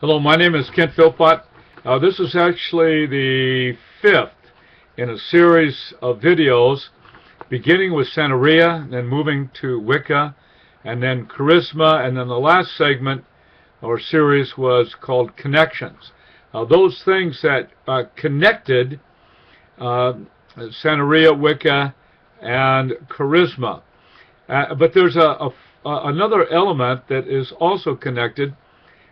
Hello, my name is Kent Philpott. This is actually the fifth in a series of videos, beginning with Santeria, then moving to Wicca, and then Charisma, and then the last segment or series was called Connections. Those things that connected Santeria, Wicca, and Charisma. But there's another element that is also connected,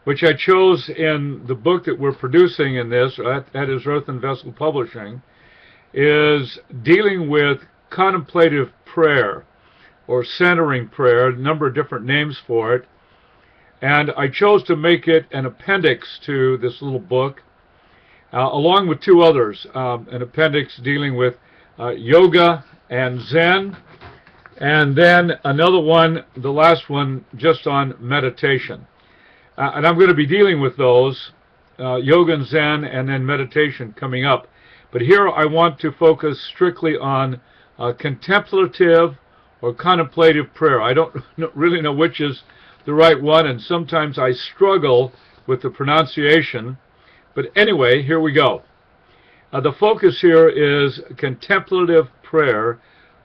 which I chose in the book that we're producing in this, that is Earth and Vessel Publishing, is dealing with contemplative prayer, or centering prayer, a number of different names for it. And I chose to make it an appendix to this little book, along with two others, an appendix dealing with yoga and Zen, and then another one, the last one, just on meditation. And I'm going to be dealing with those, yoga and Zen, and then meditation coming up. But here I want to focus strictly on contemplative or contemplative prayer. I don't really know which is the right one, and sometimes I struggle with the pronunciation. But anyway, here we go. The focus here is contemplative prayer,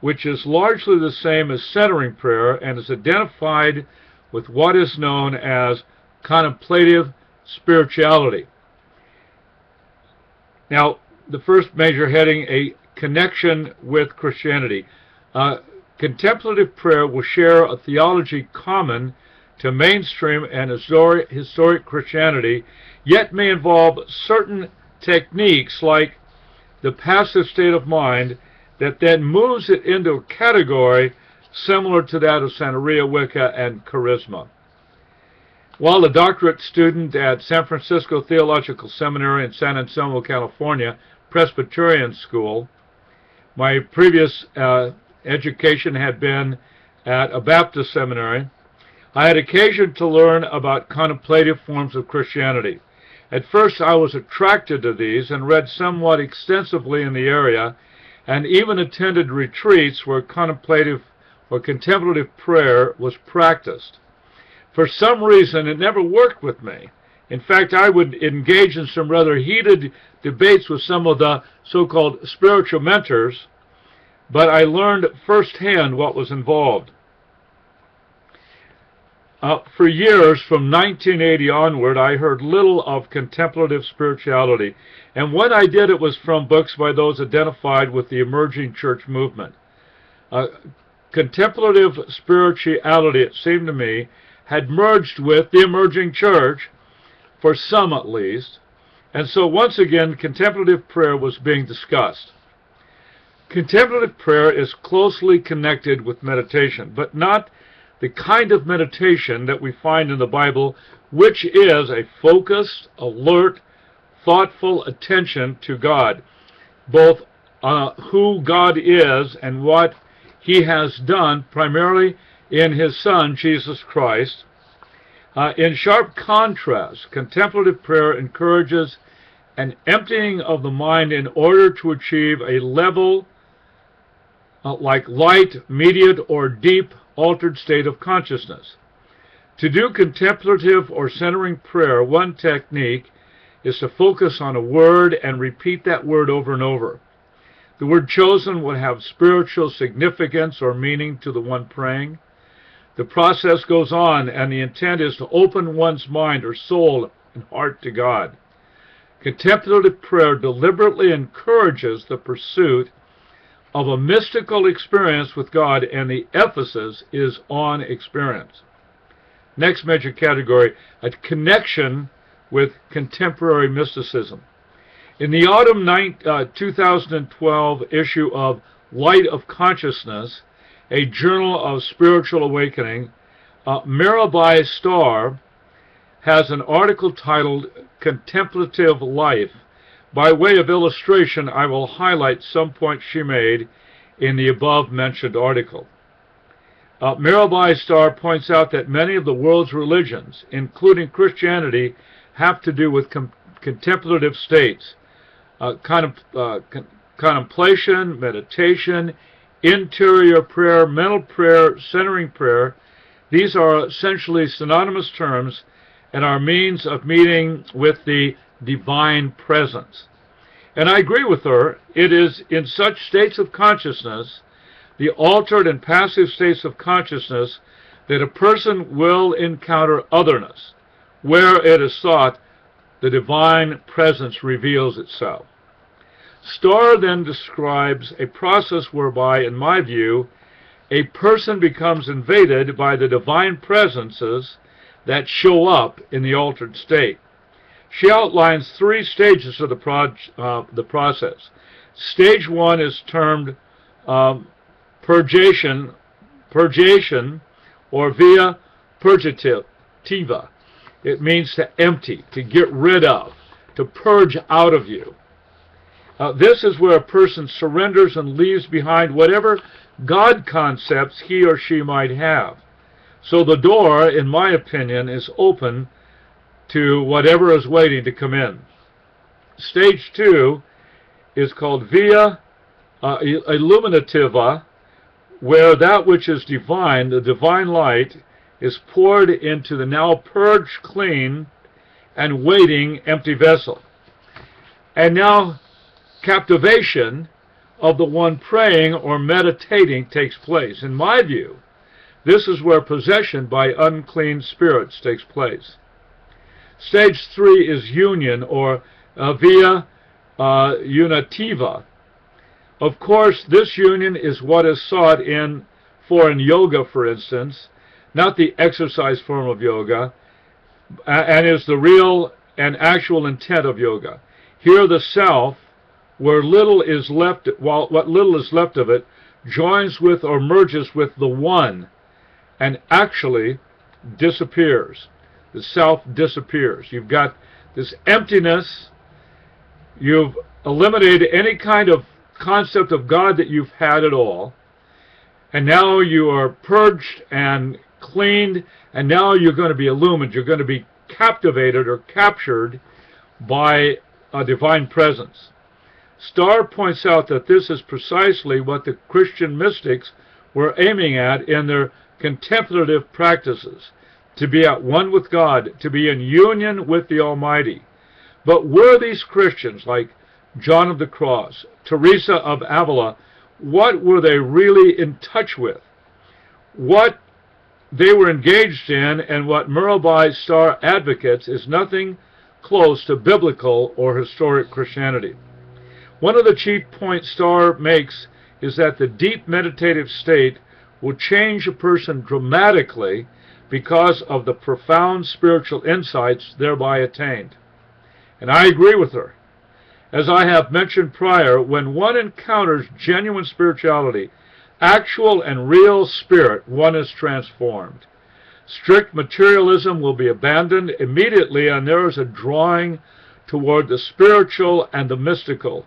which is largely the same as centering prayer and is identified with what is known as contemplative spirituality. Now, the first major heading, a connection with Christianity. Contemplative prayer will share a theology common to mainstream and historic Christianity, yet may involve certain techniques like the passive state of mind that then moves it into a category similar to that of Santeria, Wicca, and Charisma. While a doctorate student at San Francisco Theological Seminary in San Anselmo, California, Presbyterian School, my previous education had been at a Baptist seminary, I had occasion to learn about contemplative forms of Christianity. At first I was attracted to these and read somewhat extensively in the area, and even attended retreats where contemplative or contemplative prayer was practiced. For some reason, it never worked with me. In fact, I would engage in some rather heated debates with some of the so-called spiritual mentors, but I learned firsthand what was involved. For years, from 1980 onward, I heard little of contemplative spirituality, and when I did, it was from books by those identified with the emerging church movement. Contemplative spirituality, it seemed to me, had merged with the emerging church, for some at least, and so once again contemplative prayer was being discussed. Contemplative prayer is closely connected with meditation, but not the kind of meditation that we find in the Bible, which is a focused, alert, thoughtful attention to God, both who God is and what He has done, primarily in His Son, Jesus Christ. In sharp contrast, contemplative prayer encourages an emptying of the mind in order to achieve a level like light, immediate, or deep altered state of consciousness. To do contemplative or centering prayer, one technique is to focus on a word and repeat that word over and over. The word chosen would have spiritual significance or meaning to the one praying. The process goes on, and the intent is to open one's mind or soul and heart to God. Contemplative prayer deliberately encourages the pursuit of a mystical experience with God, and the emphasis is on experience. Next major category, a connection with contemporary mysticism. In the autumn 2012 issue of Light of Consciousness, a journal of spiritual awakening, Mirabai Starr has an article titled Contemplative Life. By way of illustration, I will highlight some points she made in the above-mentioned article. Mirabai Starr points out that many of the world's religions, including Christianity, have to do with contemplative states, contemplation, meditation, interior prayer, mental prayer, centering prayer. These are essentially synonymous terms, and our means of meeting with the divine presence. And I agree with her. It is in such states of consciousness, the altered and passive states of consciousness, that a person will encounter otherness. Where it is sought, the divine presence reveals itself. Starr then describes a process whereby, in my view, a person becomes invaded by the divine presences that show up in the altered state. She outlines 3 stages of the process. Stage 1 is termed purgation or via purgativa. It means to empty, to get rid of, to purge out of you. This is where a person surrenders and leaves behind whatever God concepts he or she might have. So the door, in my opinion, is open to whatever is waiting to come in. Stage 2 is called via illuminativa, where that which is divine, the divine light, is poured into the now purged, clean, and waiting empty vessel. And now captivation of the one praying or meditating takes place. In my view, this is where possession by unclean spirits takes place. Stage 3 is union, or via unitiva. Of course, this union is what is sought in yoga, for instance, not the exercise form of yoga, and is the real and actual intent of yoga. Here the self, where little is left, while what little is left of it, joins with or merges with the one, and actually disappears. The self disappears. You've got this emptiness. You've eliminated any kind of concept of God that you've had at all, and now you are purged and cleaned, and now you're going to be illumined. You're going to be captivated or captured by a divine presence. Starr points out that this is precisely what the Christian mystics were aiming at in their contemplative practices, to be at one with God, to be in union with the Almighty. But were these Christians, like John of the Cross, Teresa of Avila, what were they really in touch with? What they were engaged in, and what Mirabai Starr advocates, is nothing close to biblical or historic Christianity. One of the chief points Starr makes is that the deep meditative state will change a person dramatically because of the profound spiritual insights thereby attained. And I agree with her. As I have mentioned prior, when one encounters genuine spirituality, actual and real spirit, one is transformed. Strict materialism will be abandoned immediately, and there is a drawing toward the spiritual and the mystical,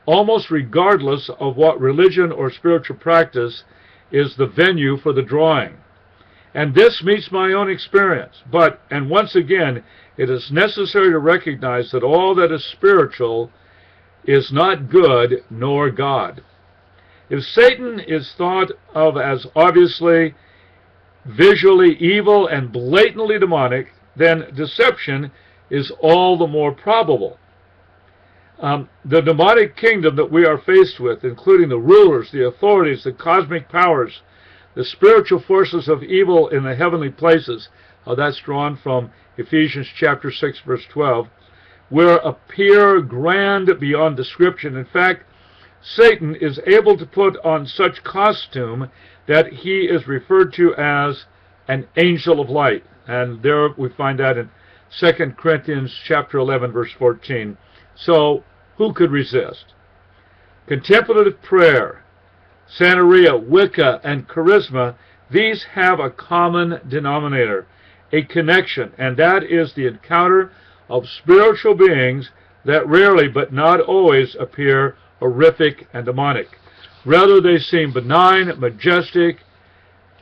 almost regardless of what religion or spiritual practice is the venue for the drawing. And this meets my own experience. But, and once again, it is necessary to recognize that all that is spiritual is not good nor God. If Satan is thought of as obviously, visually evil and blatantly demonic, then deception is all the more probable. The demonic kingdom that we are faced with, including the rulers, the authorities, the cosmic powers, the spiritual forces of evil in the heavenly places, that's drawn from Ephesians chapter 6, verse 12, will appear grand beyond description. In fact, Satan is able to put on such costume that he is referred to as an angel of light. And there we find that in 2 Corinthians chapter 11, verse 14. So, who could resist? Contemplative prayer, Santeria, Wicca, and charisma, these have a common denominator, a connection, and that is the encounter of spiritual beings that rarely, but not always, appear horrific and demonic. Rather, they seem benign, majestic,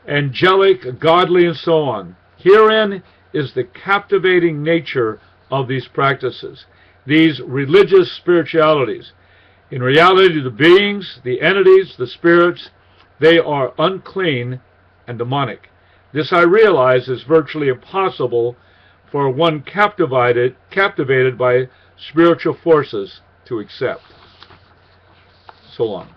angelic, godly, and so on. Herein is the captivating nature of these practices, these religious spiritualities. In reality, the beings, the entities, the spirits, they are unclean and demonic. This, I realize, is virtually impossible for one captivated by spiritual forces to accept. So long.